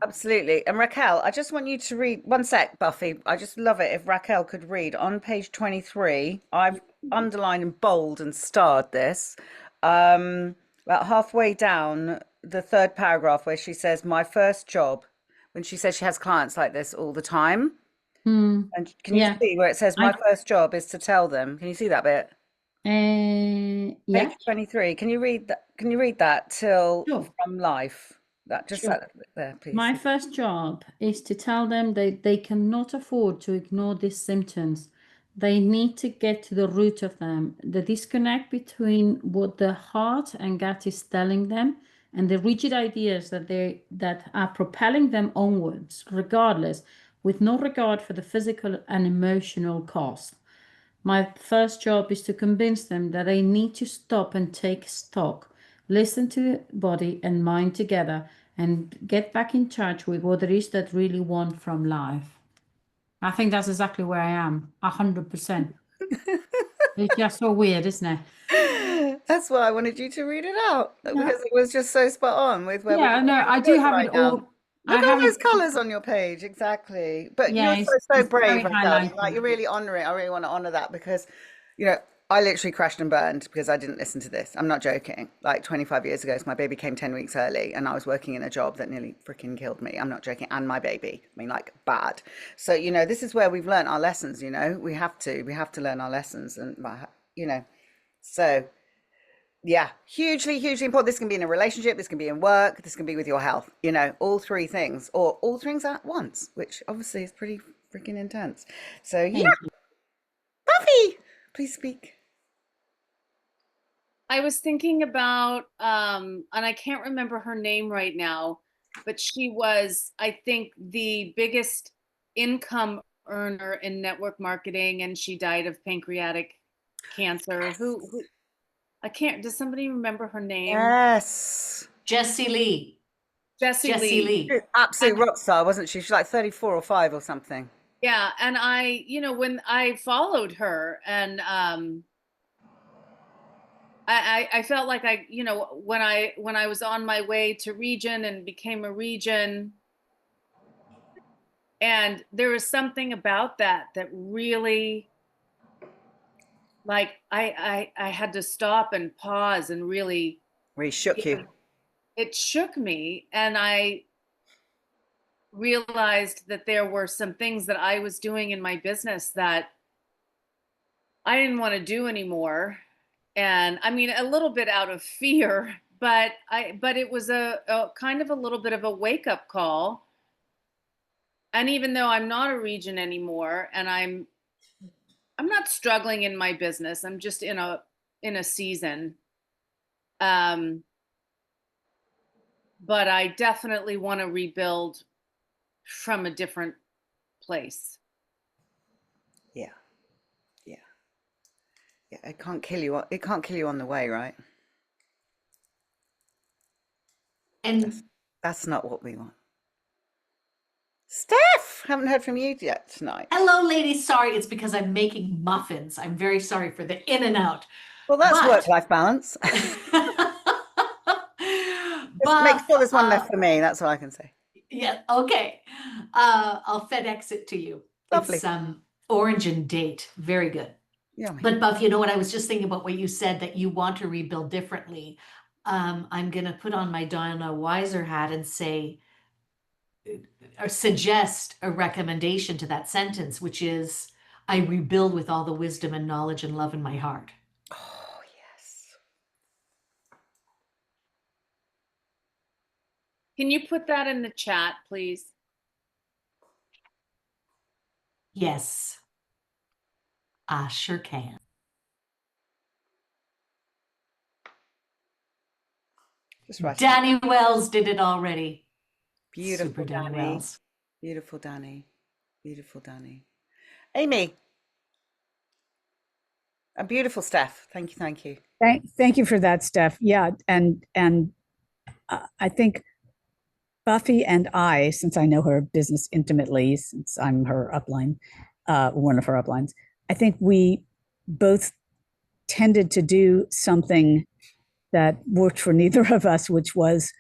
Absolutely. And Raquel, I just want you to read one sec, Buffy. I just love it if Raquel could read on page 23. I've underlined and bold and starred this. About halfway down the third paragraph, where she says, my first job, when she says she has clients like this all the time. And can you see where it says my first job is to tell them? Can you see that bit? Yeah. Page 23. Can you read that? Can you read that till from life? That just that there, please. My first job is to tell them that they cannot afford to ignore these symptoms. They need to get to the root of them, the disconnect between what the heart and gut is telling them and the rigid ideas that are propelling them onwards, regardless with no regard for the physical and emotional cost. My first job is to convince them that they need to stop and take stock, listen to body and mind together, and get back in touch with what it is that really want from life. I think that's exactly where I am, 100%. It's just so weird, isn't it? That's why I wanted you to read it out, because it was just so spot on with where Yeah, no, I do have it right now. all. Look I at all have those it. colors on your page, exactly. But Yeah, you're so it's very brave, my darling. Like, highlighted. you really honor it. I really want to honor that because, I literally crashed and burned because I didn't listen to this. I'm not joking. Like 25 years ago, so my baby came 10 weeks early and I was working in a job that nearly freaking killed me. I'm not joking. And my baby. I mean, like, bad. So, this is where we've learned our lessons, we have to learn our lessons. And, so yeah, hugely, hugely important. This can be in a relationship, this can be in work, this can be with your health, all three things or all things at once, which obviously is pretty freaking intense. So yeah, Thank you. Buffy, please speak. I was thinking about, and I can't remember her name right now, but she was, I think, the biggest income earner in network marketing, and she died of pancreatic cancer. Who I can't, does somebody remember her name? Yes. Jessie Lee. Jessie Lee. Absolute rock star, wasn't she? She's like 34 or 5 or something. Yeah, and I, when I followed her and I felt like when I was on my way to region and became a region, and there was something about that really, like, I had to stop and pause and really shook you. It shook me, and I realized that there were some things that I was doing in my business that I didn't want to do anymore. And I mean, a little bit out of fear, but it was a kind of a little bit of a wake up call. And even though I'm not a region anymore, and I'm not struggling in my business, I'm just in a season. But I definitely want to rebuild from a different place. Yeah. It can't kill you. It can't kill you on the way, right? And that's not what we want. Steph, haven't heard from you yet tonight. Hello, ladies. Sorry, it's because I'm making muffins. I'm very sorry for the in and out. Well, that's work-life balance. Just make sure there's one left for me. That's all I can say. Yeah, okay. I'll FedEx it to you. Lovely. It's orange and date. Very good. Yeah. But Buff, you know what? I was just thinking about what you said, that you want to rebuild differently. I'm going to put on my Diana Weiser hat and say, or suggest a recommendation to that sentence, which is, I rebuild with all the wisdom and knowledge and love in my heart. Oh, yes. Can you put that in the chat, please? Yes, I sure can. Danny Wells did it already. Beautiful, Super Danny Wells. Beautiful, Danny. Beautiful, Danny. Amy. A beautiful Steph. Thank you. Thank you for that, Steph. Yeah, and I think Buffy and I, since I know her business intimately, since I'm her upline, one of her uplines, I think we both tended to do something that worked for neither of us, which was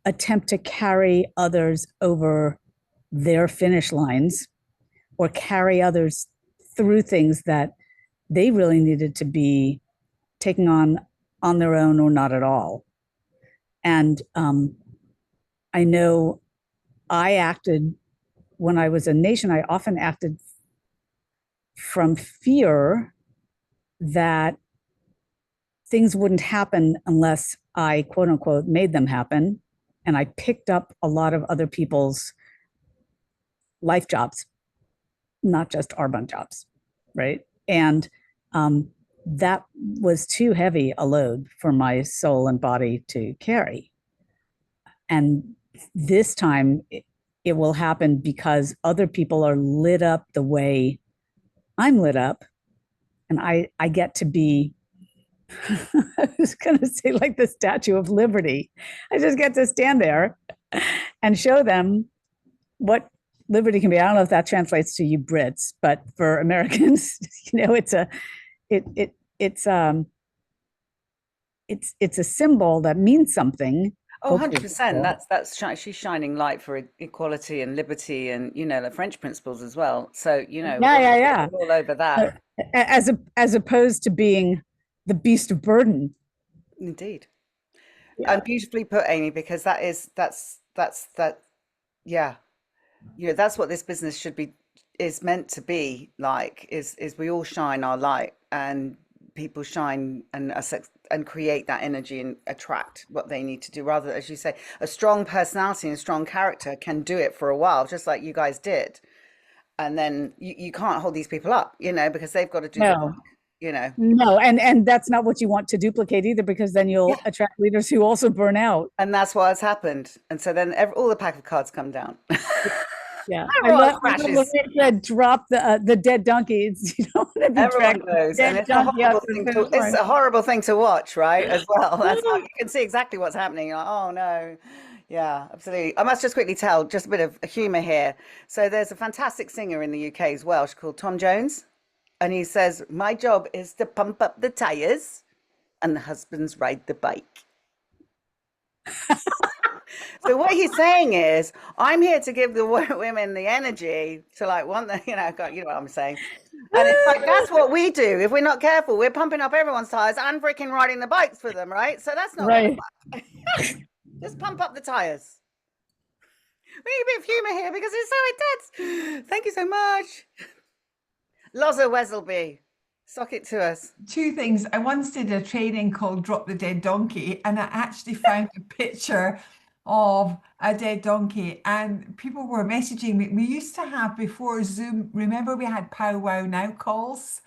attempt to carry others over their finish lines or carry others through things that they really needed to be taking on their own or not at all. And I know I acted, when I was a nation, I often acted from fear that things wouldn't happen unless I, quote unquote, made them happen. And I picked up a lot of other people's life jobs, not just Arbonne jobs, right? And that was too heavy a load for my soul and body to carry. And this time, it will happen because other people are lit up the way I'm lit up. And I get to be, I was going to say, like the Statue of Liberty. I just get to stand there and show them what liberty can be. I don't know if that translates to you Brits, but for Americans, it's a symbol that means something. Oh, 100%. She's shining light for equality and liberty and, the French principles as well. So, yeah. All over that. As opposed to being the beast of burden. Indeed. Yeah. And beautifully put, Amy, because that's yeah. That's what this business is meant to be like, is we all shine our light and people shine and create that energy and attract what they need to do, rather, as you say, a strong personality and a strong character can do it for a while, just like you guys did. And then you can't hold these people up, because they've got to do the work, No, and that's not what you want to duplicate either, because then you'll attract leaders who also burn out. And that's what has happened. And so then all the pack of cards come down. Yeah, I love drop the dead donkey. You don't want to be everyone goes, and it's a horrible thing to watch, right? As well, that's how you can see exactly what's happening. You're like, oh no, yeah, absolutely. I must just quickly tell just a bit of humor here. So there's a fantastic singer in the UK as well. She's called Tom Jones, and he says, "My job is to pump up the tires, and the husbands ride the bike." So what he's saying is, I'm here to give the women the energy to want the, you know what I'm saying. And it's like, that's what we do. If we're not careful, we're pumping up everyone's tires and freaking riding the bikes for them, right? So that's not right. Just pump up the tires. We need a bit of humor here because it's so intense. Thank you so much. Loza Weselby, sock it to us. Two things. I once did a training called Drop the Dead Donkey, and I actually found a picture of a dead donkey, and people were messaging me. We used to have, before Zoom, remember we had Pow Wow Now calls,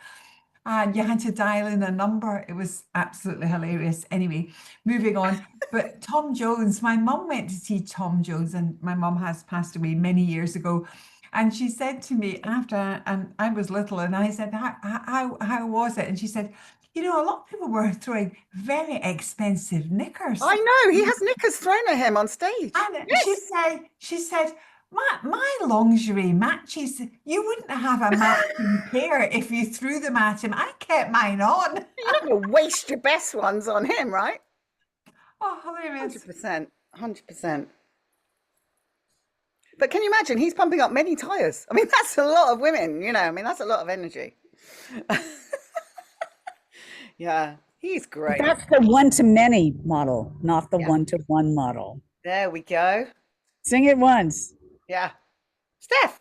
and you had to dial in a number. It was absolutely hilarious. Anyway, moving on. But Tom Jones, my mum went to see Tom Jones, and my mum has passed away many years ago. And she said to me after, and I was little, and I said, how was it? And she said, a lot of people were throwing very expensive knickers. I know, he has knickers thrown at him on stage. And yes. she said, my lingerie matches, you wouldn't have a matching pair if you threw them at him. I kept mine on. You're not going to waste your best ones on him, right? Oh, hilarious. 100%. But can you imagine, he's pumping up many tires. I mean, that's a lot of women, that's a lot of energy. Yeah, he's great. That's the one-to-many model, not the one-to-one model. There we go. Sing it once. Yeah. Steph.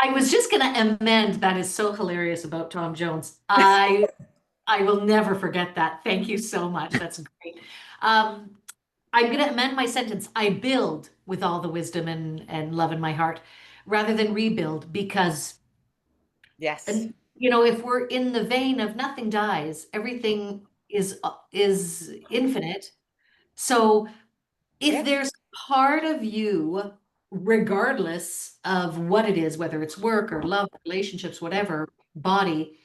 I was just going to amend, that is so hilarious about Tom Jones. I will never forget that. Thank you so much. That's great. I'm going to amend my sentence. I build with all the wisdom and love in my heart rather than rebuild, because yes. If we're in the vein of nothing dies, everything is infinite. So if there's part of you, regardless of what it is, whether it's work or love, relationships, whatever, body,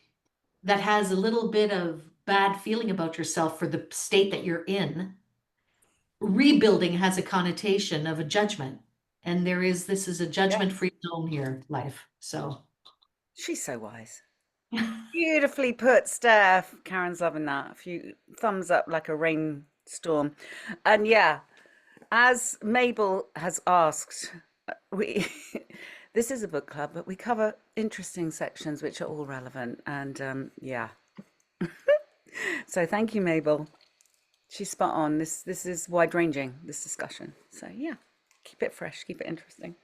that has a little bit of bad feeling about yourself for the state that you're in, rebuilding has a connotation of a judgment. And this is a judgment-free zone here, life. So she's so wise. Beautifully put, Steph. Karen's loving that. A few thumbs up like a rainstorm. And yeah, as Mabel has asked, this is a book club, but we cover interesting sections which are all relevant. And yeah. So thank you, Mabel. She's spot on. This is wide-ranging, this discussion. So yeah. Keep it fresh, keep it interesting.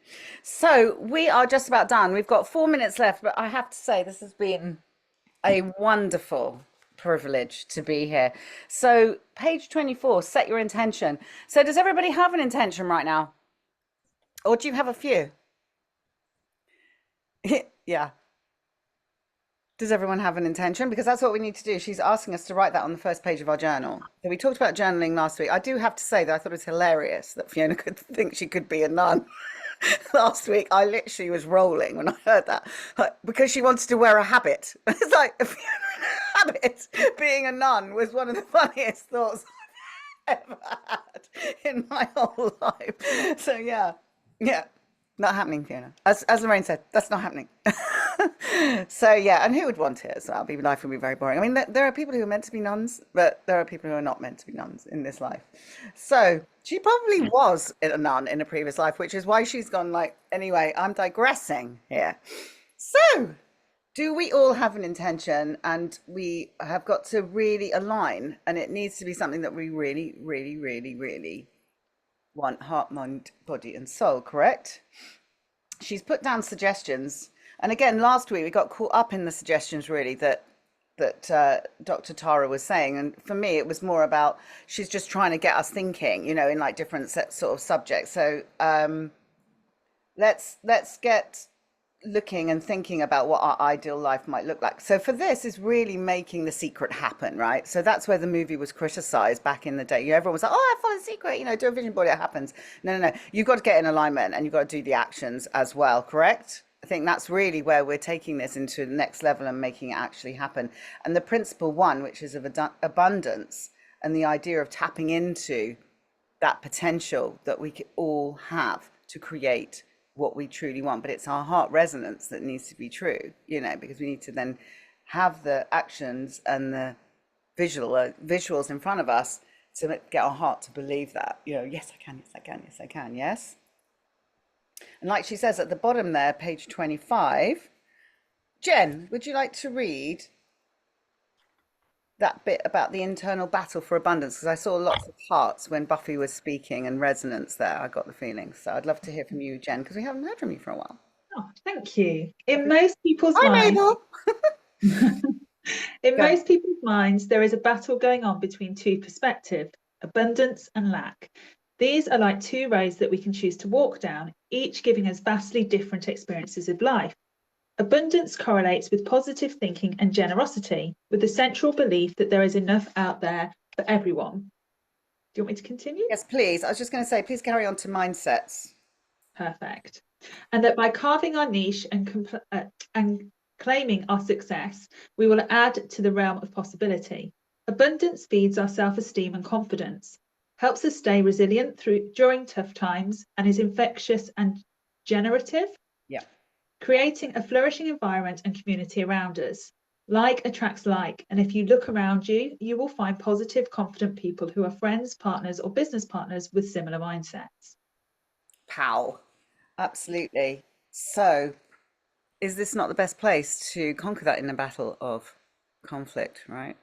So we are just about done. We've got 4 minutes left, but I have to say this has been a wonderful privilege to be here. So page 24, set your intention. So does everybody have an intention right now? Or do you have a few? Yeah. Does everyone have an intention? Because that's what we need to do. She's asking us to write that on the first page of our journal. So we talked about journaling last week. I do have to say that I thought it was hilarious that Fiona could think she could be a nun. last week. I literally was rolling when I heard that, like, because she wanted to wear a habit. It's like a habit. Being a nun was one of the funniest thoughts I've ever had in my whole life. So yeah, yeah, not happening, Fiona. As Lorraine said, that's not happening. So yeah, and who would want it? So life would be very boring. I mean, there are people who are meant to be nuns, but there are people who are not meant to be nuns in this life. So she probably was a nun in a previous life, which is why she's gone like, anyway, I'm digressing here. So, do we all have an intention, and we have got to really align, and it needs to be something that we really, really, really, really want, heart, mind, body, and soul, correct? She's put down suggestions. And again, last week we got caught up in the suggestions really that Dr. Tara was saying. And for me, it was more about she's just trying to get us thinking, in like different sort of subjects. So let's get looking and thinking about what our ideal life might look like. So for this is really making The Secret happen, right? So that's where the movie was criticized back in the day. Everyone was like, oh, I follow The Secret, do a vision board, it happens. No. You've got to get in alignment and you've got to do the actions as well, correct? I think that's really where we're taking this into the next level and making it actually happen. And the principle one, which is of abundance, and the idea of tapping into that potential that we all have to create what we truly want, but it's our heart resonance that needs to be true, because we need to then have the actions and the visuals in front of us to get our heart to believe that, yes, I can, yes, I can, yes, I can, yes. And like she says at the bottom there, page 25, Jen, would you like to read that bit about the internal battle for abundance? Because I saw lots of hearts when Buffy was speaking and resonance there. I got the feeling. So I'd love to hear from you, Jen, because we haven't heard from you for a while. Oh, thank you. In most people's Hi, minds, Mabel. most people's minds, there is a battle going on between two perspectives, abundance and lack. These are like two roads that we can choose to walk down, each giving us vastly different experiences of life. Abundance correlates with positive thinking and generosity, with the central belief that there is enough out there for everyone. Do you want me to continue? Yes, please. I was just going to say, please carry on to mindsets. Perfect. And that by carving our niche and claiming our success, we will add to the realm of possibility. Abundance feeds our self-esteem and confidence, helps us stay resilient during tough times, and is infectious and generative. Yeah. Creating a flourishing environment and community around us. Like attracts like, and if you look around you, you will find positive, confident people who are friends, partners, or business partners with similar mindsets. Pow. Absolutely. So, is this not the best place to conquer that in a battle of conflict, right?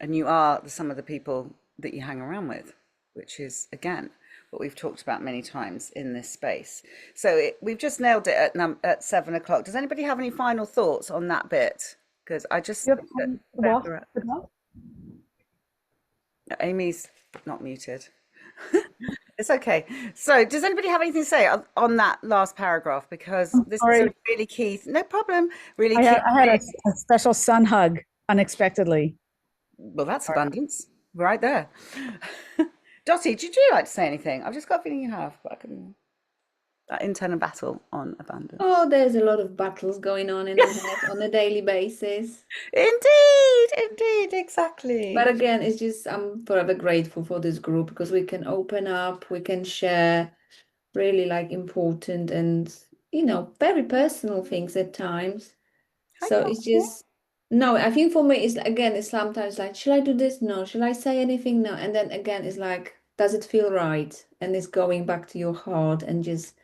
And you are some of the people that you hang around with, which is, again, what we've talked about many times in this space. So we've just nailed it at 7 o'clock. Does anybody have any final thoughts on that bit? Because I just Amy's not muted. It's okay. So does anybody have anything to say on that last paragraph? Because this is a really key, no problem, really key. I had a special sun hug unexpectedly. Well, that's abundance right there. Dottie, did you like to say anything? I've just got a feeling you have, but I couldn't. That internal battle on abundance. Oh, there's a lot of battles going on in the head on a daily basis. Indeed, exactly. But again, it's just I'm forever grateful for this group because we can open up, we can share really like important and very personal things at times. So it's just no, I think for me it's sometimes like, should I do this? No. Should I say anything? No. And then again, it's like, does it feel right? And it's going back to your heart and just,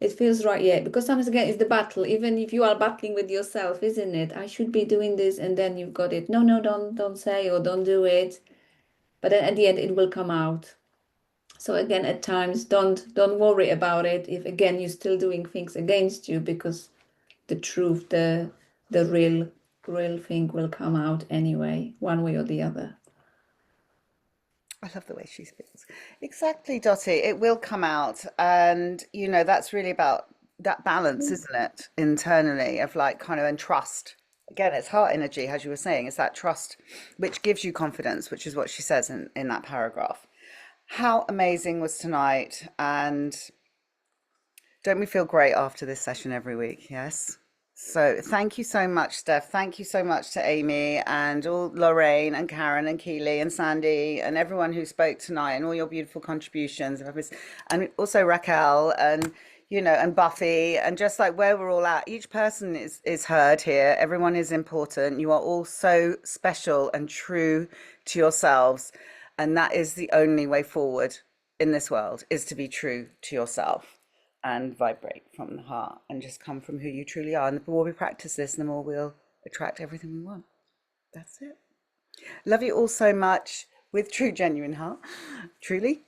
it feels right, yeah. Because sometimes again, it's the battle, even if you are battling with yourself, isn't it? I should be doing this, and then you've got it. No, don't say or don't do it. But then at the end, it will come out. So again, at times, don't worry about it if again you're still doing things against you, because the truth, the real thing will come out anyway, one way or the other. I love the way she speaks. Exactly, Dottie. It will come out. And, that's really about that balance, isn't it? Internally of like kind of, and trust. Again, it's heart energy, as you were saying. It's that trust, which gives you confidence, which is what she says in that paragraph. How amazing was tonight. And Don't we feel great after this session every week? Yes. So thank you so much, Steph. Thank you so much to Amy and all Lorraine and Karen and Keely and Sandy and everyone who spoke tonight and all your beautiful contributions. And also Raquel and and Buffy, and just like where we're all at, each person is heard here. Everyone is important. You are all so special and true to yourselves. And that is the only way forward in this world, is to be true to yourself and vibrate from the heart and just come from who you truly are. And the more we practice this, the more we'll attract everything we want. That's it. Love you all so much, with true, genuine heart, truly,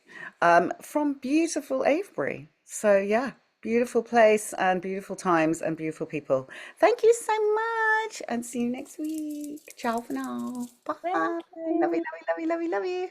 from beautiful Avebury. So yeah, beautiful place and beautiful times and beautiful people. Thank you so much and see you next week. Ciao for now. Bye. Love you, love you, love you, love you, love you.